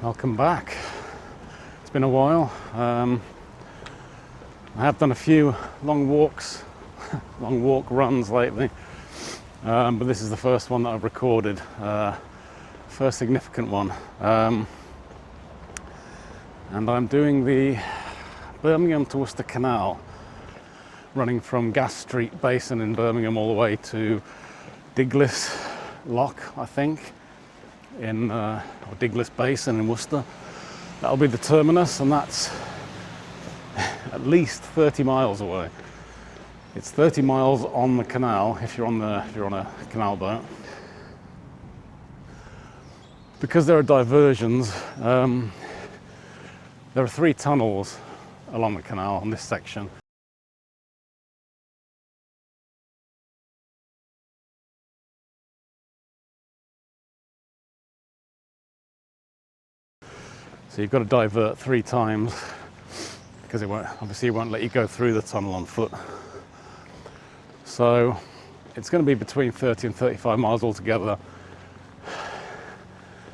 Welcome back. It's been a while. I have done a few long walk runs lately, but this is the first one that I've recorded, first significant one. And I'm doing the Birmingham to Worcester Canal, running from Gas Street Basin in Birmingham all the way to Diglis Lock, I think, or Diglis Basin in Worcester. That'll be the terminus, and that's at least 30 miles away. It's 30 miles on the canal if you're on a canal boat. Because there are diversions, there are 3 tunnels along the canal on this section. So you've got to divert 3 times because it won't let you go through the tunnel on foot. So it's going to be between 30 and 35 miles altogether.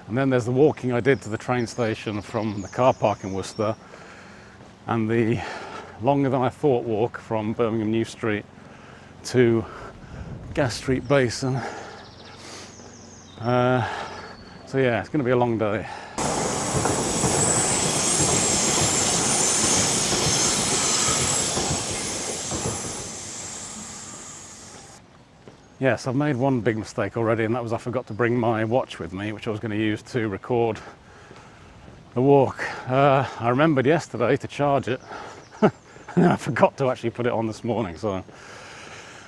And then there's the walking I did to the train station from the car park in Worcester, and the longer than I thought walk from Birmingham New Street to Gas Street Basin. So yeah, it's going to be a long day. Yes, I've made one big mistake already, and that was I forgot to bring my watch with me, which I was going to use to record the walk. I remembered yesterday to charge it, and I forgot to actually put it on this morning, so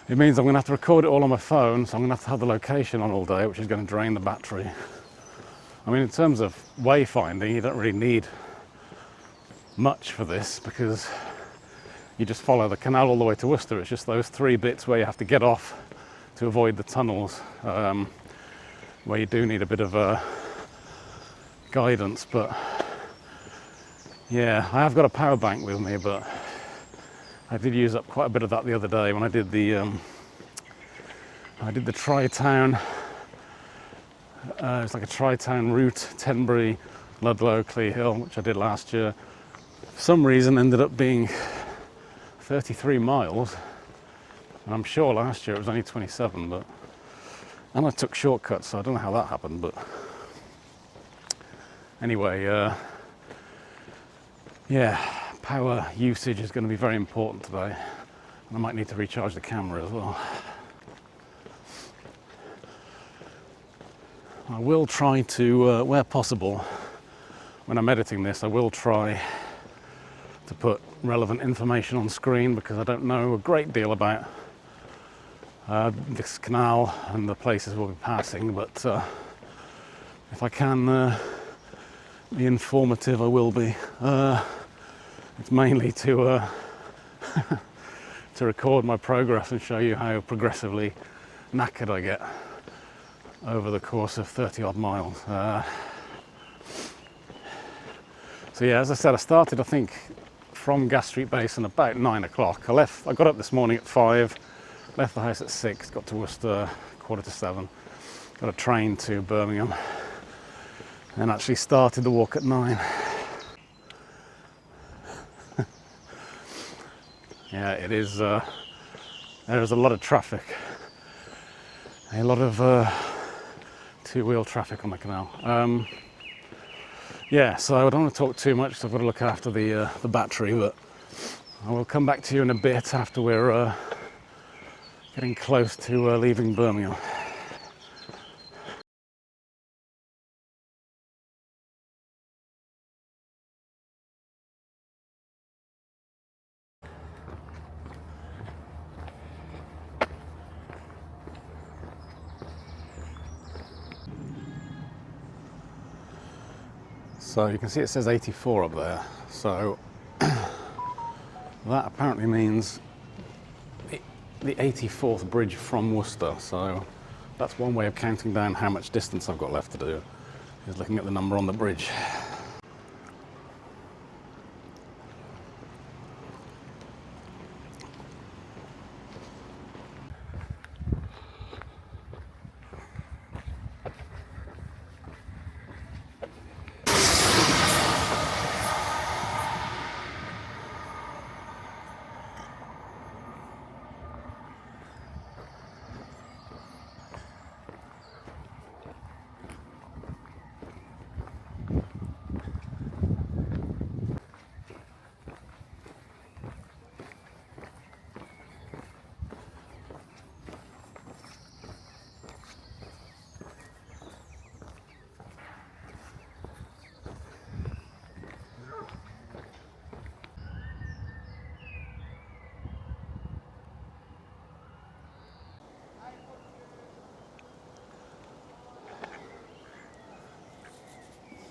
it means I'm going to have to record it all on my phone, so I'm going to have the location on all day, which is going to drain the battery. I mean, in terms of wayfinding, you don't really need much for this, because you just follow the canal all the way to Worcester. It's just those 3 bits where you have to get off to avoid the tunnels, where you do need a bit of guidance. But yeah, I have got a power bank with me, but I did use up quite a bit of that the other day when I did the Tri-Town. It's like a Tri-Town route, Tenbury, Ludlow, Clee Hill, which I did last year. For some reason ended up being 33 miles. And I'm sure last year it was only 27, and I took shortcuts, so I don't know how that happened, but anyway, yeah, power usage is going to be very important today, and I might need to recharge the camera as well. I will try to, where possible, when I'm editing this, I will try to put relevant information on screen, because I don't know a great deal about this canal and the places we'll be passing, but if I can be informative, I will be. It's mainly to to record my progress and show you how progressively knackered I get over the course of 30 odd miles. So yeah, as I said, I started, I think, from Gas Street Basin about 9 o'clock. I got up this morning at 5. Left the house at 6, got to Worcester 6:45, got a train to Birmingham, and actually started the walk at 9. Yeah, it is, there is a lot of traffic, a lot of 2-wheel traffic on the canal. Yeah, so I don't want to talk too much because I've got to look after the battery, but I will come back to you in a bit after we're getting close to leaving Birmingham. So you can see it says 84 up there. So that apparently means the 84th bridge from Worcester. So that's one way of counting down how much distance I've got left to do, is looking at the number on the bridge.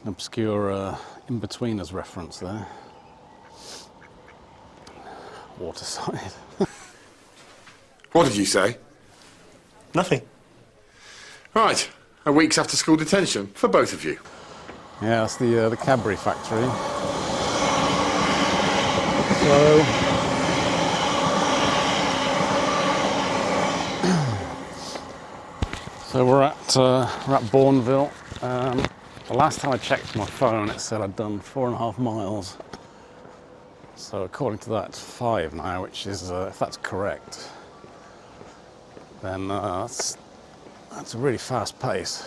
obscure in-betweeners reference there. Waterside. What did you say? Nothing. Right, a week's after school detention for both of you. Yeah, that's the Cadbury factory. So we're at Bourneville. The last time I checked my phone, it said I'd done 4.5 miles. So according to that, it's 5 now, which is, if that's correct, then that's a really fast pace.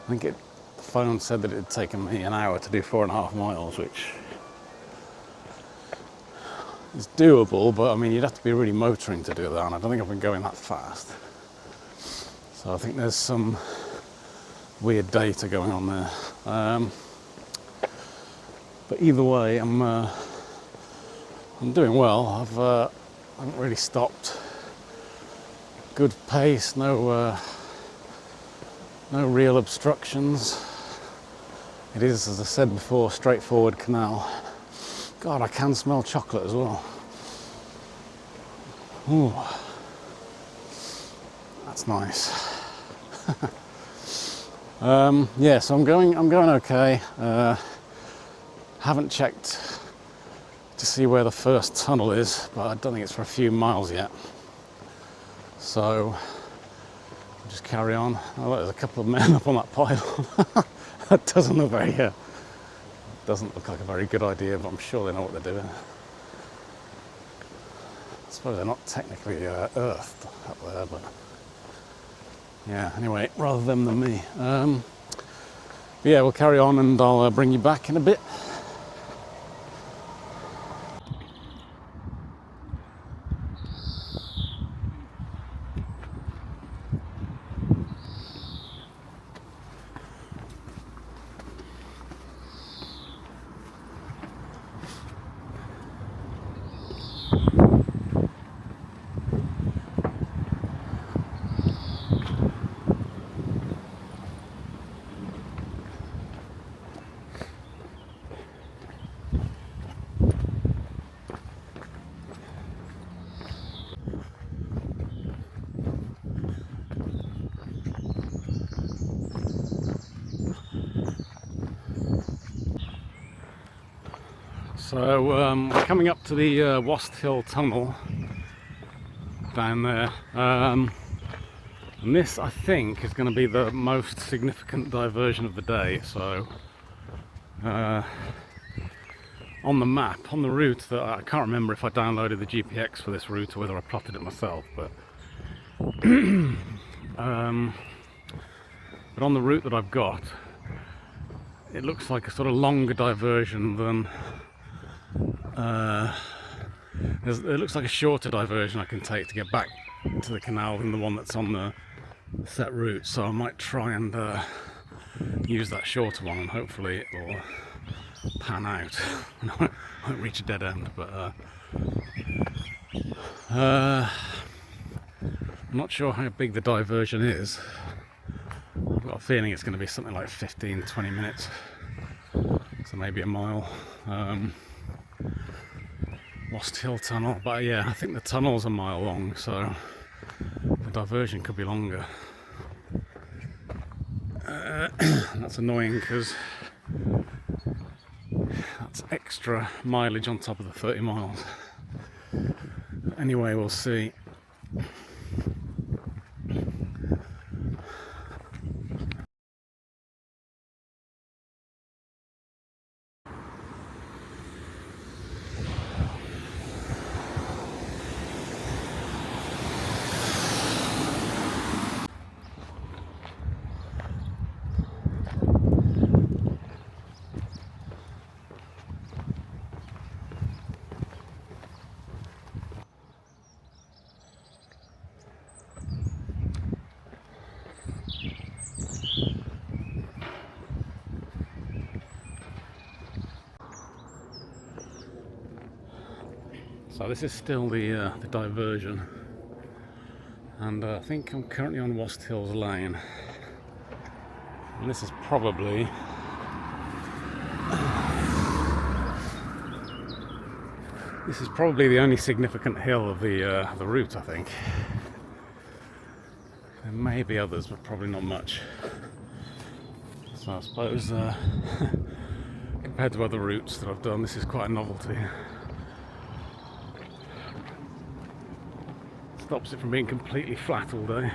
I think the phone said that it had taken me an hour to do 4.5 miles, which is doable, but I mean, you'd have to be really motoring to do that, and I don't think I've been going that fast. So I think there's some weird data going on there. But either way, I'm doing well. I haven't really stopped. Good pace, no real obstructions. It is, as I said before, straightforward canal. God, I can smell chocolate as well. Ooh, that's nice. Yeah, so I'm going okay. Haven't checked to see where the first tunnel is, but I don't think it's for a few miles yet. So I'll just carry on. Oh, look, there's a couple of men up on that pylon. That doesn't look like a very good idea, but I'm sure they know what they're doing. I suppose they're not technically earthed up there, but yeah, anyway, rather them than me. But yeah, we'll carry on and I'll bring you back in a bit. So we're coming up to the Worcester Hill Tunnel down there, and this I think is going to be the most significant diversion of the day. So on the map, on the route that I can't remember if I downloaded the GPX for this route or whether I plotted it myself, but but on the route that I've got, it looks like a sort of longer diversion than it looks like a shorter diversion I can take to get back to the canal than the one that's on the set route. So I might try and use that shorter one, and hopefully it will pan out. I won't reach a dead end, but I'm not sure how big the diversion is. I've got a feeling it's going to be something like 15-20 minutes, so maybe a mile. Worcester Hill Tunnel, but yeah, I think the tunnel's a mile long, so the diversion could be longer. That's annoying because that's extra mileage on top of the 30 miles. Anyway, we'll see. So this is still the diversion, and I think I'm currently on Worcester Hills Lane, and this is probably This is probably the only significant hill of the route, I think. There may be others, but probably not much. So I suppose compared to other routes that I've done, this is quite a novelty. Stops it from being completely flat all day.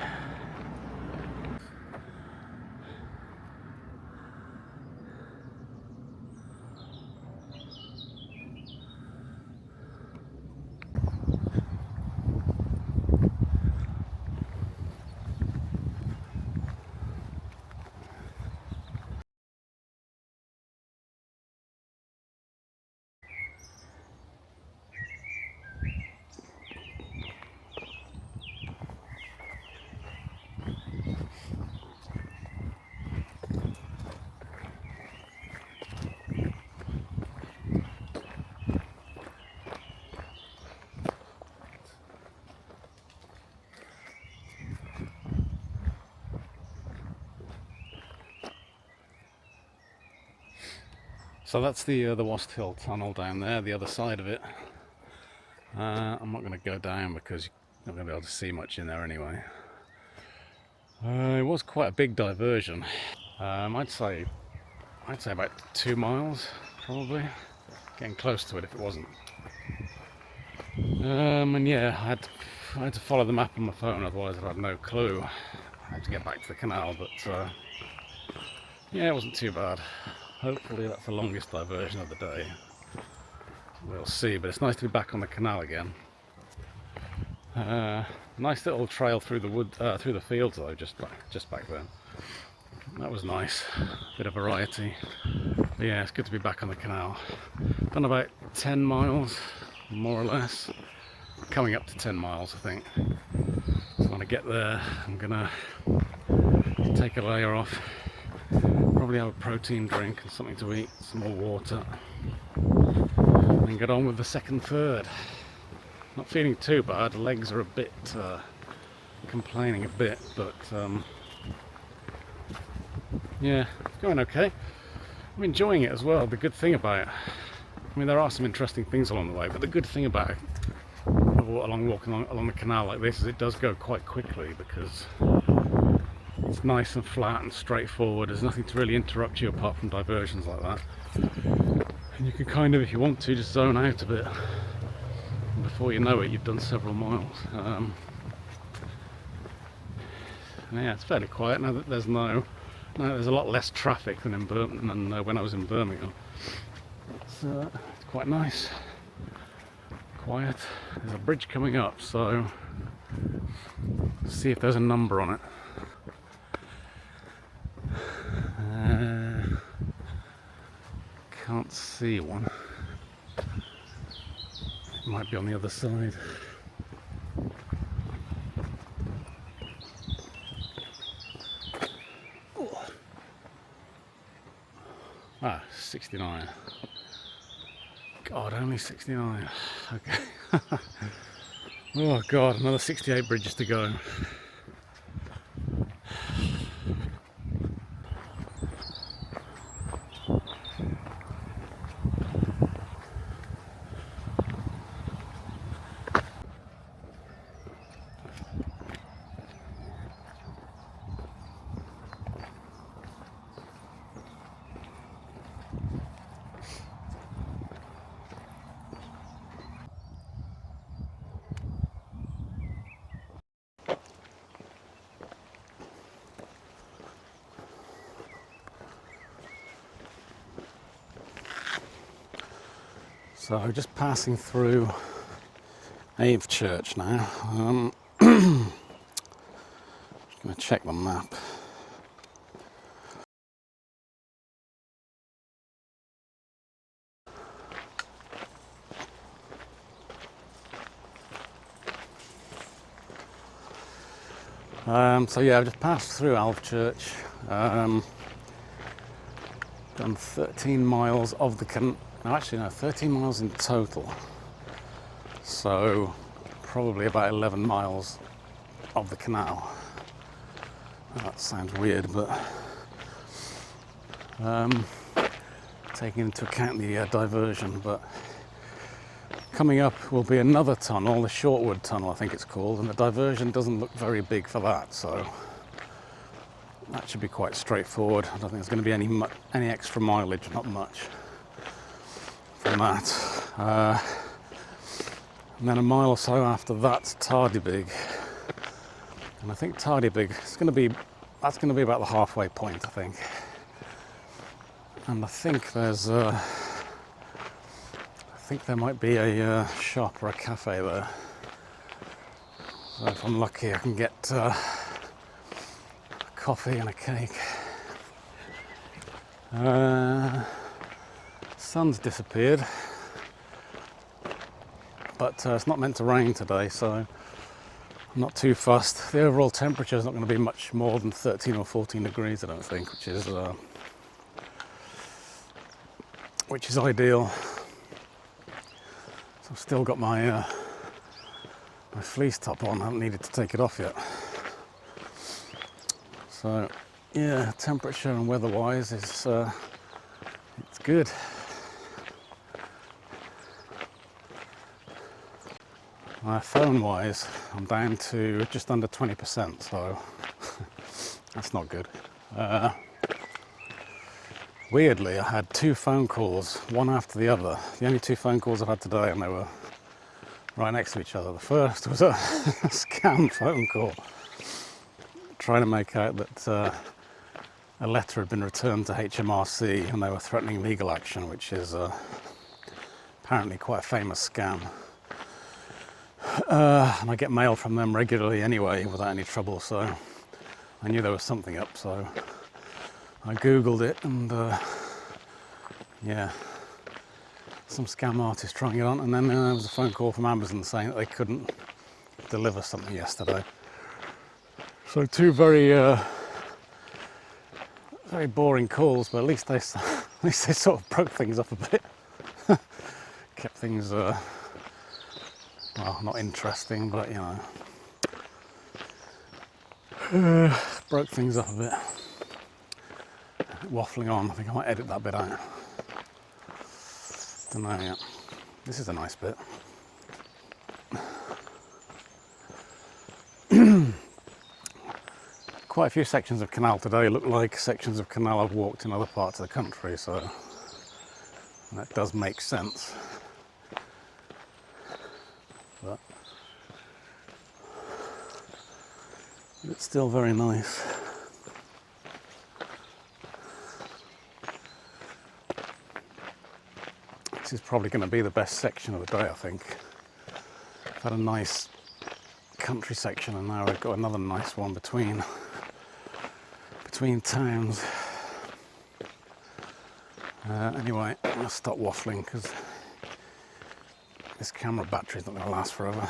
So that's the Worcester Hill tunnel down there, the other side of it. I'm not going to go down because you're not going to be able to see much in there anyway. It was quite a big diversion. I'd say about 2 miles, probably. Getting close to it if it wasn't. And yeah, I had to follow the map on my phone, otherwise I'd have no clue. I had to get back to the canal, but yeah, it wasn't too bad. Hopefully that's the longest diversion of the day. We'll see, but it's nice to be back on the canal again. Nice little trail through the wood, through the fields though, just back then. That was nice, bit of variety. But yeah, it's good to be back on the canal. Done about 10 miles, more or less. Coming up to 10 miles, I think. So when I get there, I'm gonna take a layer off. Probably have a protein drink and something to eat, some more water, and get on with the second third. Not feeling too bad, the legs are a bit complaining a bit, but yeah, it's going okay. I'm enjoying it as well. The good thing about it, I mean, there are some interesting things along the way, but the good thing about it, walking along the canal like this, is it does go quite quickly because it's nice and flat and straightforward. There's nothing to really interrupt you apart from diversions like that. And you can kind of, if you want to, just zone out a bit. And before you know it, you've done several miles. Yeah, it's fairly quiet now that there's there's a lot less traffic than when I was in Birmingham. It's quite nice. Quiet. There's a bridge coming up, so let's see if there's a number on it. Can't see one. It might be on the other side. Ah, 69. God, only 69. Okay. Oh God, another 68 bridges to go. So just passing through Ave Church now. Just going to check the map. So yeah, I've just passed through Alve Church. Done 13 miles of the canal. No, actually no, 13 miles in total. So probably about 11 miles of the canal. That sounds weird, but taking into account the diversion, but Coming up will be another tunnel, the Shortwood Tunnel I think it's called, and the diversion doesn't look very big for that, so that should be quite straightforward. I don't think there's going to be any extra mileage, not much from that. And then a mile or so after that's Tardybig, and I think Tardybig is going to be about the halfway point, I think. And I think there might be a shop or a cafe there. So if I'm lucky, I can get a coffee and a cake. Sun's disappeared, but it's not meant to rain today, so I'm not too fussed. The overall temperature is not going to be much more than 13 or 14 degrees, I don't think, which is ideal. So I've still got my fleece top on. I haven't needed to take it off yet. So yeah, temperature and weather-wise it's good. Phone-wise, I'm down to just under 20%, so that's not good. Weirdly, I had 2 phone calls, one after the other. The only 2 phone calls I've had today, and they were right next to each other. The first was a scam phone call, trying to make out that a letter had been returned to HMRC and they were threatening legal action, which is apparently quite a famous scam. And I get mail from them regularly anyway, without any trouble, so I knew there was something up, so I googled it, and yeah, some scam artist trying it on. And then there was a phone call from Amazon saying that they couldn't deliver something yesterday. So 2 very boring calls, but at least they sort of broke things up a bit. Kept things well, not interesting, but you know, broke things up a bit. Waffling on. I think I might edit that bit out. Don't know yet. This is a nice bit. Quite a few sections of Canal today look like sections of Canal I've walked in other parts of the country, so that does make sense. But it's still very nice. This is probably going to be the best section of the day, I think. I've had a nice country section, and now I've got another nice one between towns. Anyway, I'm going to stop waffling because this camera battery is not going to last forever.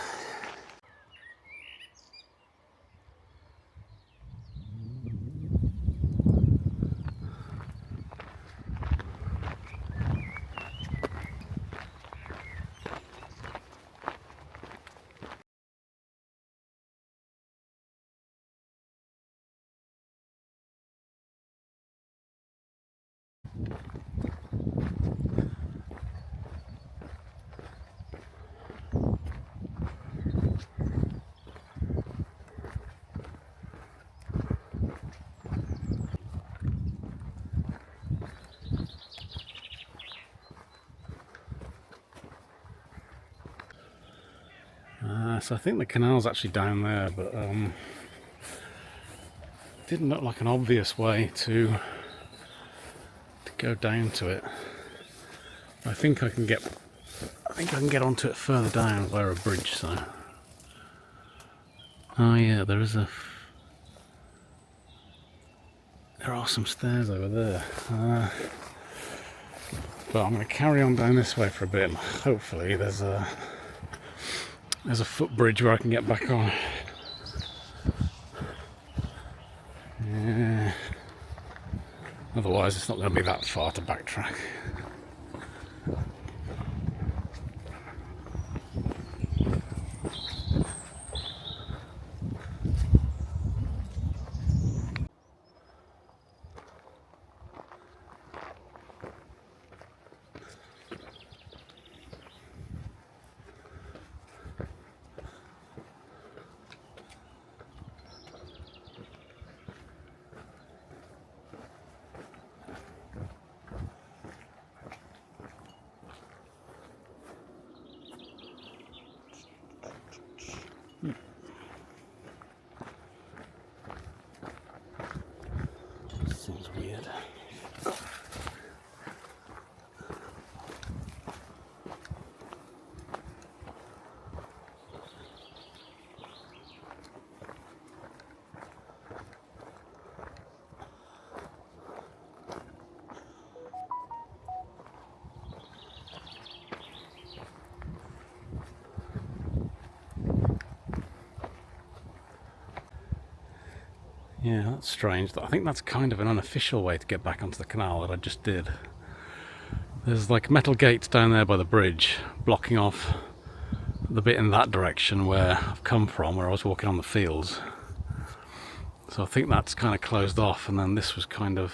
So I think the canal's actually down there, but it didn't look like an obvious way to go down to it. I think I can get onto it further down via a bridge. So, oh yeah, there are some stairs over there. But I'm going to carry on down this way for a bit, and hopefully there's a footbridge where I can get back on. Yeah. Otherwise it's not going to be that far to backtrack. Yeah, that's strange. I think that's kind of an unofficial way to get back onto the canal that I just did. There's like metal gates down there by the bridge blocking off the bit in that direction where I've come from, where I was walking on the fields. So I think that's kind of closed off, and then this was kind of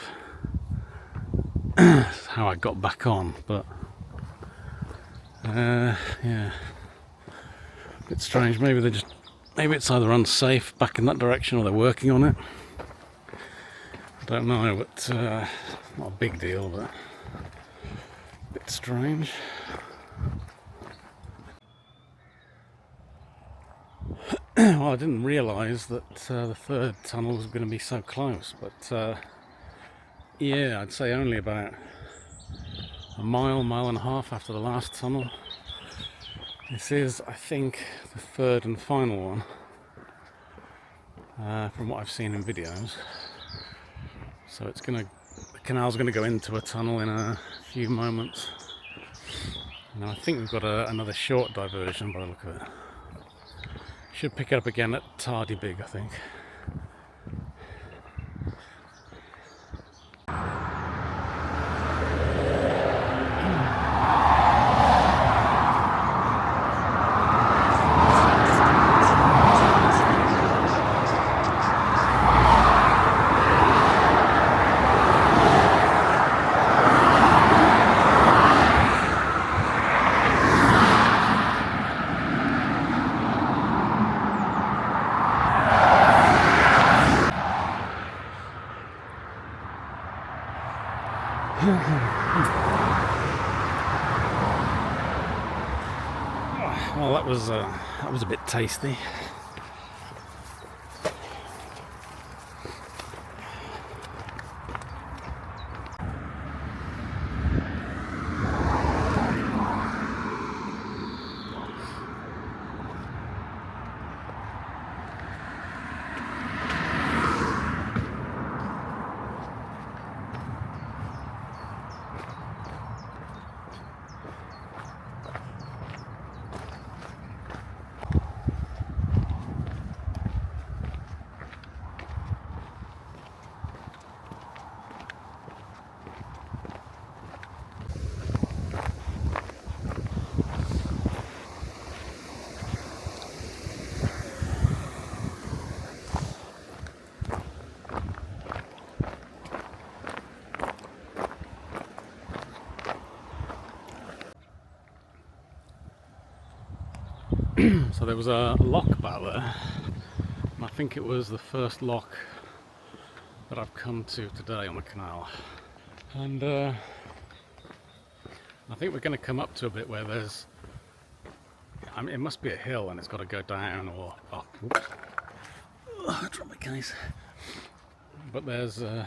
how I got back on. But yeah, a bit strange. Maybe it's either unsafe back in that direction or they're working on it. I don't know, but not a big deal, but a bit strange. Well, I didn't realise that the third tunnel was going to be so close, but yeah, I'd say only about a mile and a half after the last tunnel. This is, I think, the third and final one, from what I've seen in videos. So the canal's going to go into a tunnel in a few moments. And I think we've got another short diversion by the look of it. Should pick it up again at Tardybig, I think. Well, that was a bit tasty. So there was a lock back there, and I think it was the first lock that I've come to today on the canal. And I think we're going to come up to a bit where there's, I mean, it must be a hill and it's got to go down or up. Oops. Oh, I dropped my case. But there's, I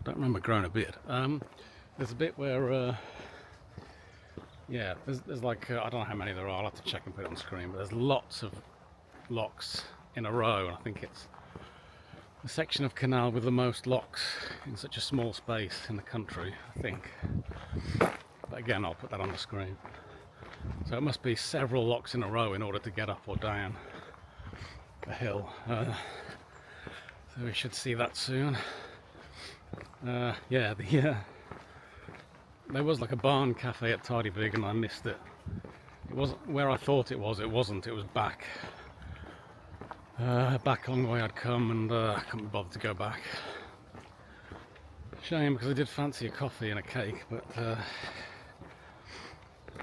don't remember growing a beard. There's a bit where, yeah, there's like, I don't know how many there are, I'll have to check and put it on screen, but there's lots of locks in a row, and I think it's the section of canal with the most locks in such a small space in the country, I think. But again, I'll put that on the screen. So it must be several locks in a row in order to get up or down a hill. So we should see that soon. Yeah, there was like a barn cafe at Tardybig and I missed it. It wasn't where I thought it was, it wasn't. It was back along the way I'd come, and I couldn't be bothered to go back. Shame, because I did fancy a coffee and a cake, but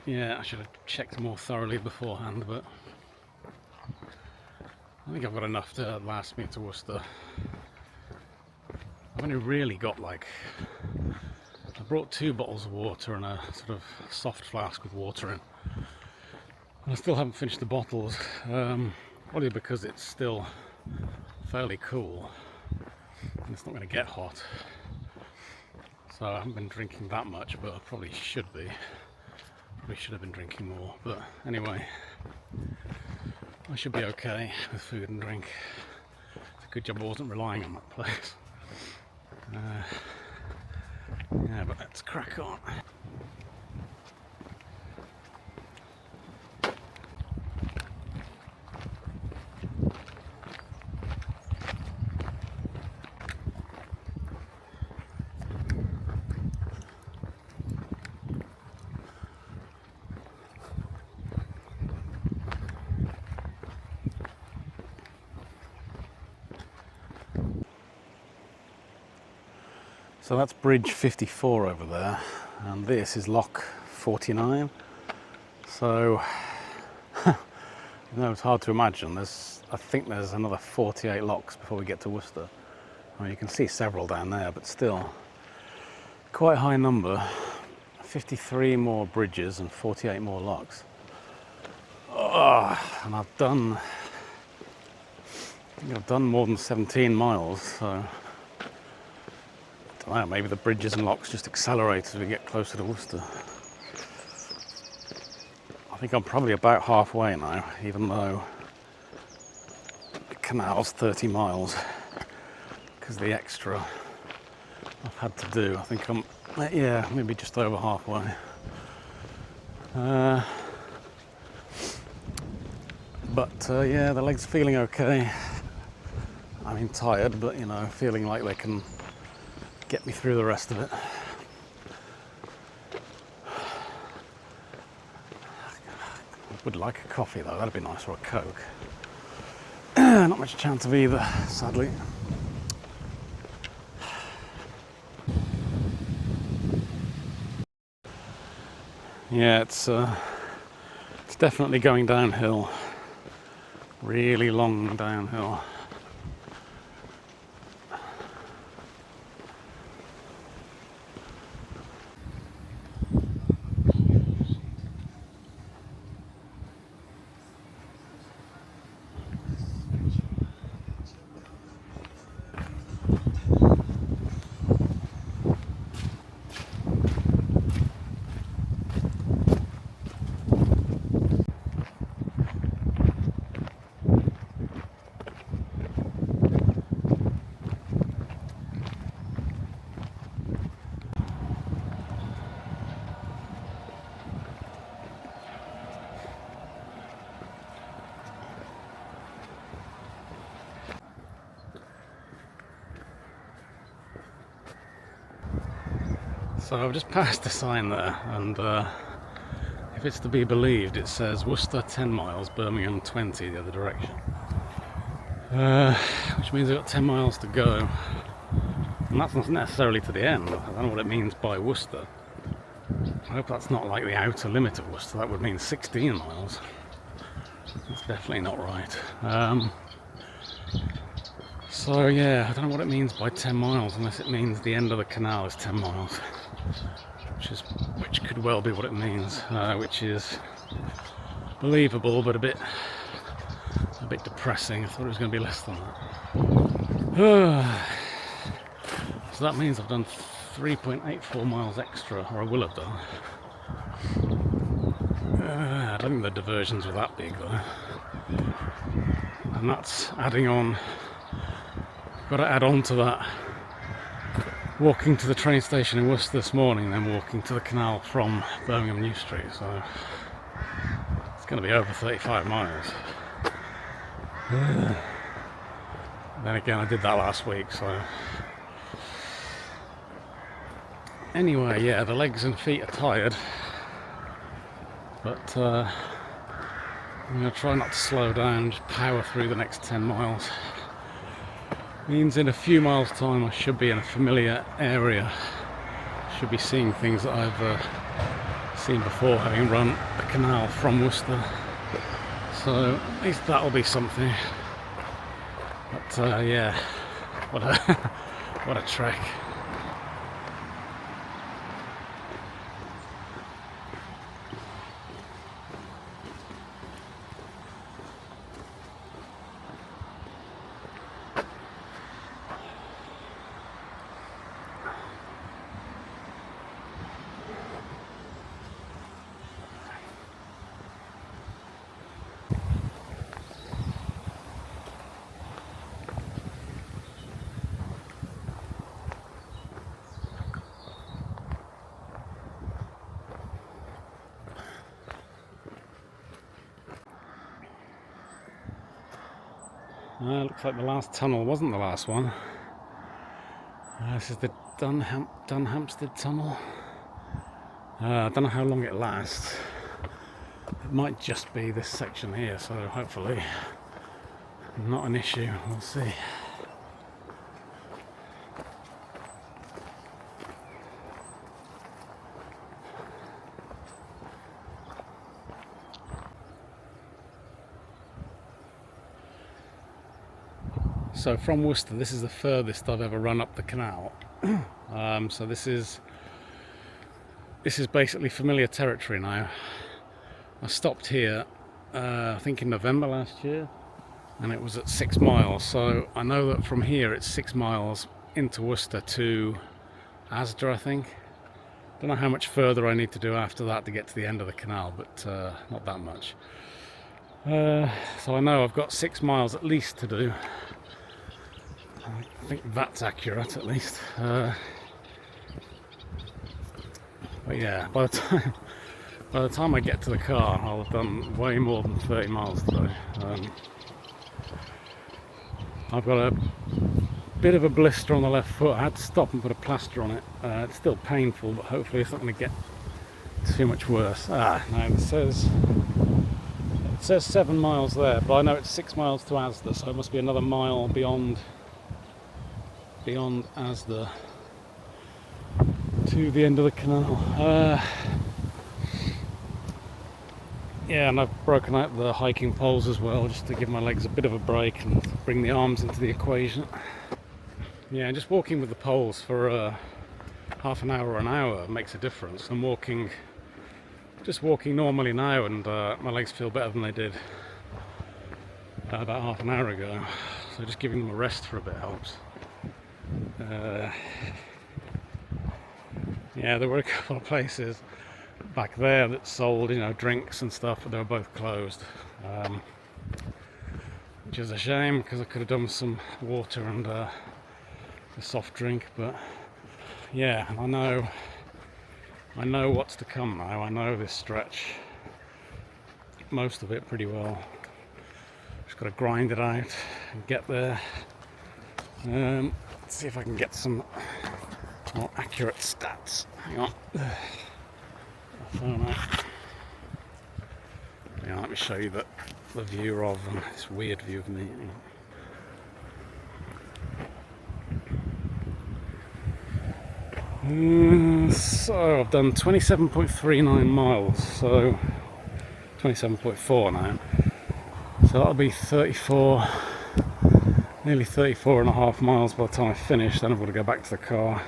yeah, I should have checked more thoroughly beforehand, but I think I've got enough to last me to Worcester. I've only really got like, I brought 2 bottles of water and a sort of soft flask with water in. And I still haven't finished the bottles, probably because it's still fairly cool and it's not going to get hot. So I haven't been drinking that much, but I probably should be. Probably should have been drinking more, but anyway, I should be okay with food and drink. It's a good job I wasn't relying on that place. Yeah, but let's crack on. So that's bridge 54 over there, and this is lock 49. So, it's hard to imagine. I think there's another 48 locks before we get to Worcester. Well, you can see several down there, but still, quite a high number. 53 more bridges and 48 more locks. Oh, and I think I've done more than 17 miles, so I don't know, maybe the bridges and locks just accelerate as we get closer to Worcester. I think I'm probably about halfway now, even though the canal's 30 miles, because the extra I've had to do. I think I'm, yeah, maybe just over halfway. Yeah, the leg's feeling okay. I mean, tired, but feeling like they can get me through the rest of it. I would like a coffee though, that'd be nice, or a Coke. Not much chance of either, sadly. Yeah, it's definitely going downhill. Really long downhill. So I've just passed a sign there, and if it's to be believed, it says Worcester 10 miles, Birmingham 20 the other direction. Which means I've got 10 miles to go. And that's not necessarily to the end. I don't know what it means by Worcester. I hope that's not like the outer limit of Worcester. That would mean 16 miles. That's definitely not right. So yeah, I don't know what it means by 10 miles, unless it means the end of the canal is 10 miles. Which could well be what it means, which is believable, but a bit depressing. I thought it was going to be less than that. So that means I've done 3.84 miles extra, or I will have done. I don't think the diversions were that big though, and that's adding on. Got to add on to that. Walking to the train station in Worcester this morning, then walking to the canal from Birmingham New Street, so it's going to be over 35 miles. Then again, I did that last week, so anyway, yeah, the legs and feet are tired, but I'm going to try not to slow down, just power through the next 10 miles. Means in a few miles time I should be in a familiar area, should be seeing things that I've seen before, having run the canal from Worcester, so at least that'll be something. But yeah, what a trek. Looks like the last tunnel wasn't the last one. This is the Dunhampstead tunnel. I don't know how long it lasts. It might just be this section here, so hopefully not an issue. We'll see. So from Worcester, this is the furthest I've ever run up the canal. So this is basically familiar territory now. I stopped here, I think in November last year, and it was at 6 miles. So I know that from here it's 6 miles into Worcester to Asda, I think. Don't know how much further I need to do after that to get to the end of the canal, but not that much. So I know I've got 6 miles at least to do. I think that's accurate, at least. But yeah, by the time I get to the car, I'll have done way more than 30 miles today. I've got a bit of a blister on the left foot. I had to stop and put a plaster on it. It's still painful, but hopefully it's not going to get too much worse. Now it says 7 miles there, but I know it's 6 miles to Asda, so it must be another mile beyond Asda to the end of the canal. Yeah, and I've broken out the hiking poles as well, just to give my legs a bit of a break and bring the arms into the equation. Yeah, just walking with the poles for half an hour or an hour makes a difference. I'm just walking normally now, and my legs feel better than they did about half an hour ago. So just giving them a rest for a bit helps. Yeah, there were a couple of places back there that sold, drinks and stuff, but they were both closed, which is a shame because I could have done with some water and a soft drink. But yeah, I know what's to come now. I know this stretch, most of it pretty well. Just got to grind it out and get there. Let's see if I can get some more accurate stats. Hang on. Phone out. Yeah, let me show you the view of this weird view of me. So I've done 27.39 miles, so 27.4 now. So that'll be 34, nearly 34 and a half miles by the time I finish. Then I've got to go back to the car.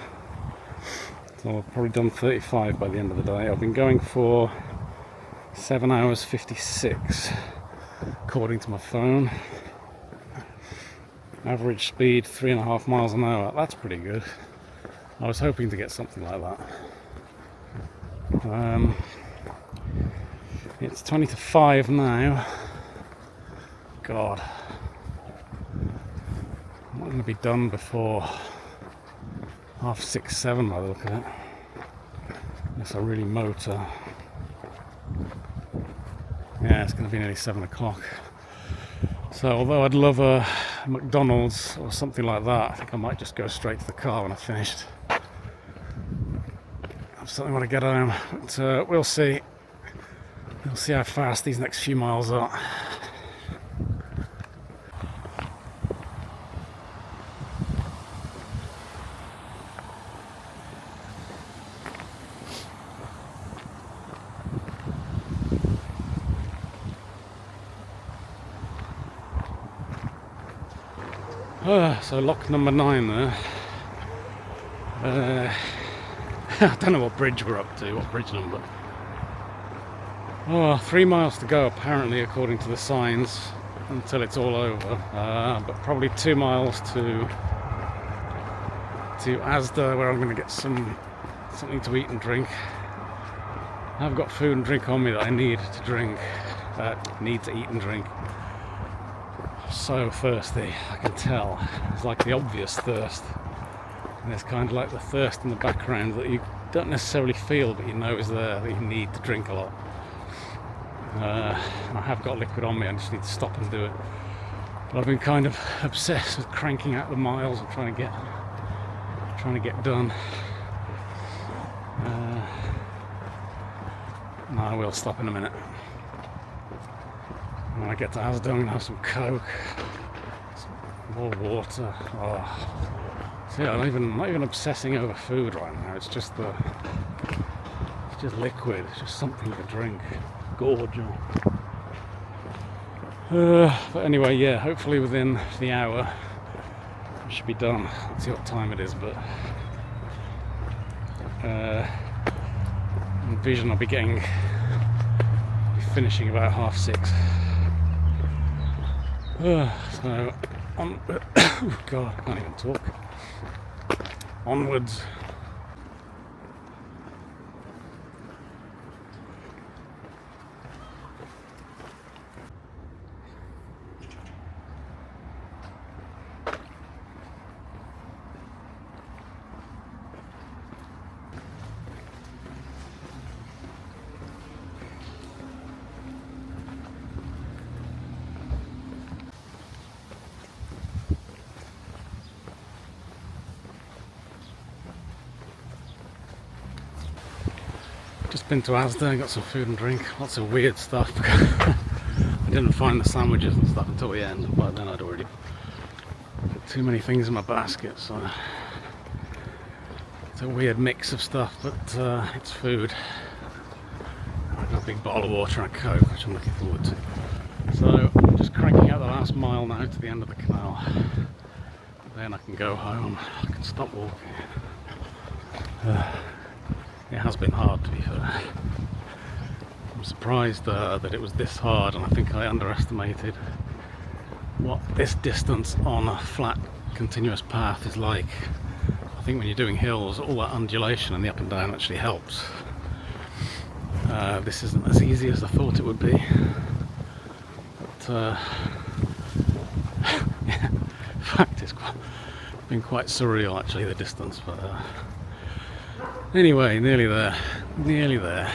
So I've probably done 35 by the end of the day. I've been going for 7 hours 56 according to my phone. Average speed 3.5 miles an hour. That's pretty good. I was hoping to get something like that. It's 20 to 5 now. God, I'm not going to be done before 6:30, 7 by the look of it. Unless I really motor. Yeah, it's going to be nearly 7 o'clock. So although I'd love a McDonald's or something like that, I think I might just go straight to the car when I've finished. I certainly want to get home, but we'll see. We'll see how fast these next few miles are. So lock number 9 there. I don't know what bridge we're up to, what bridge number. 3 miles to go apparently, according to the signs, until it's all over. But probably 2 miles to Asda, where I'm going to get something to eat and drink. I've got food and drink on me that I need to drink, need to eat and drink. So thirsty, I can tell. It's like the obvious thirst, and it's kind of like the thirst in the background that you don't necessarily feel, but you know is there, that you need to drink a lot. I have got liquid on me, I just need to stop and do it. But I've been kind of obsessed with cranking out the miles and trying to get done. No, I will stop in a minute. When I get to Asda, I'm going to have some Coke, some more water. So yeah, I'm not even obsessing over food right now. It's just liquid. It's just something to drink. Gorgeous. But anyway, yeah, hopefully within the hour be done. Let's see what time it is, but envision I'll be finishing about 6:30. So on. Oh God, I can't even talk. Onwards. Just been to Asda, got some food and drink, lots of weird stuff. I didn't find the sandwiches and stuff until the end, but then I'd already put too many things in my basket, so it's a weird mix of stuff, but it's food. I've got a big bottle of water and a Coke, which I'm looking forward to. So I'm just cranking out the last mile now to the end of the canal. Then I can go home, I can stop walking. It has been hard, to be fair. I'm surprised that it was this hard, and I think I underestimated what this distance on a flat, continuous path is like. I think when you're doing hills, all that undulation and the up and down actually helps. This isn't as easy as I thought it would be. But, yeah, in fact, it's been quite surreal, actually, the distance. But anyway, nearly there, nearly there.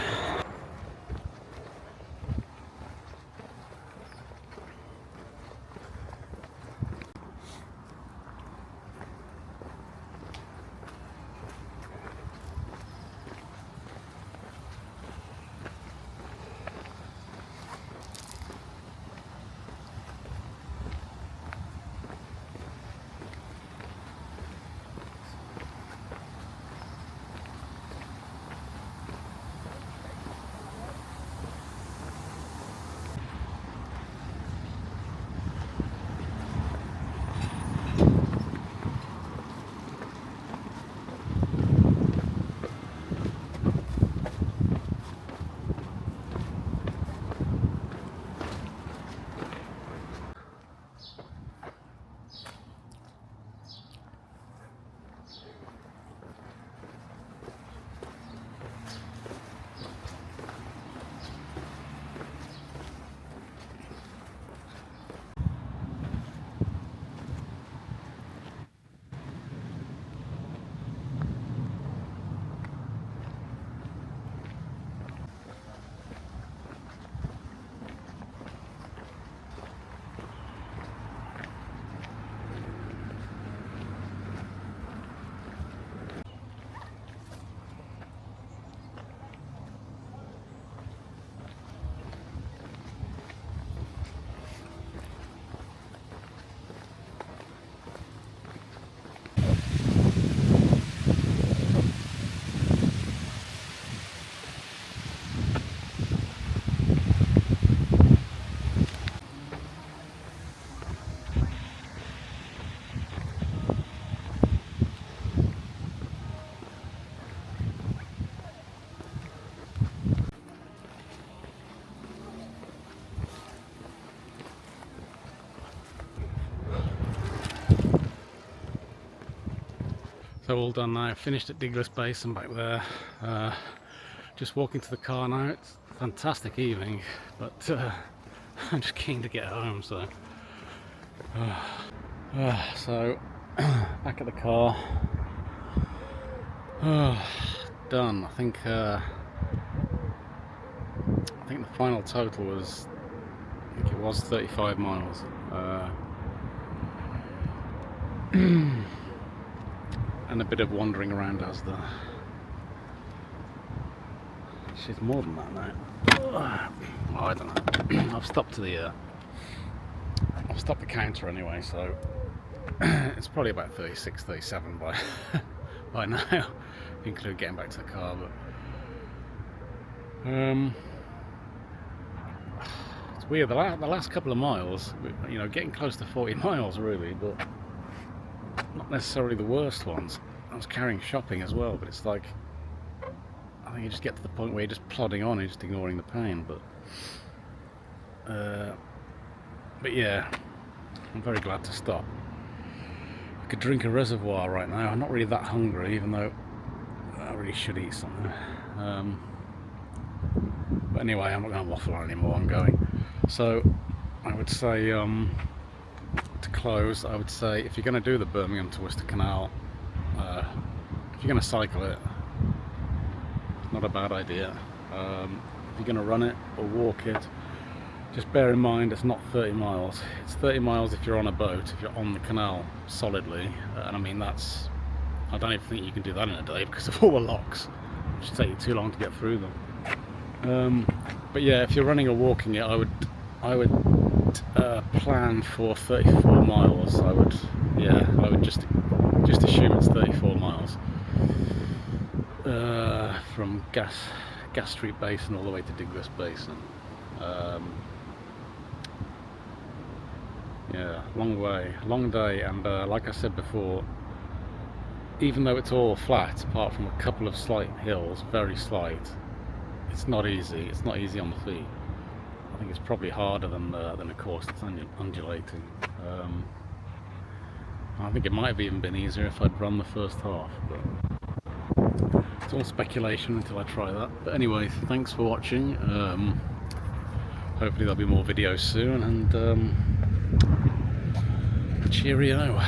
So all done now, finished at Diglis Basin back there. Just walking to the car now. It's a fantastic evening, but I'm just keen to get home, so back at the car. Done. I think the final total was, I think it was 35 miles. And a bit of wandering around Asda. She's more than that now. Oh, I don't know. I've stopped the counter anyway, so it's probably about 36, 37 by now, including getting back to the car. But it's weird. The last couple of miles, you know, getting close to 40 miles really, but not necessarily the worst ones. I was carrying shopping as well, but it's like, I think you just get to the point where you're just plodding on and just ignoring the pain. But yeah, I'm very glad to stop. I could drink a reservoir right now. I'm not really that hungry, even though I really should eat something. But anyway, I'm not going to waffle on anymore. I'm going. So I would say, to close, I would say if you're going to do the Birmingham to Worcester Canal, if you're going to cycle it, it's not a bad idea. If you're going to run it or walk it, just bear in mind it's not 30 miles. It's 30 miles if you're on a boat, if you're on the canal solidly. And I mean, I don't even think you can do that in a day because of all the locks. It should take you too long to get through them. But yeah, if you're running or walking it, I would plan for 34 miles. I would just assume it's 34 miles from Gas Street Basin all the way to Diglis Basin. Yeah, long day, and like I said before, even though it's all flat, apart from a couple of slight hills, very slight, it's not easy. It's not easy on the feet. I think it's probably harder than a course that's undulating. I think it might have even been easier if I'd run the first half, but it's all speculation until I try that. But anyway, thanks for watching. Hopefully there'll be more videos soon, and cheerio.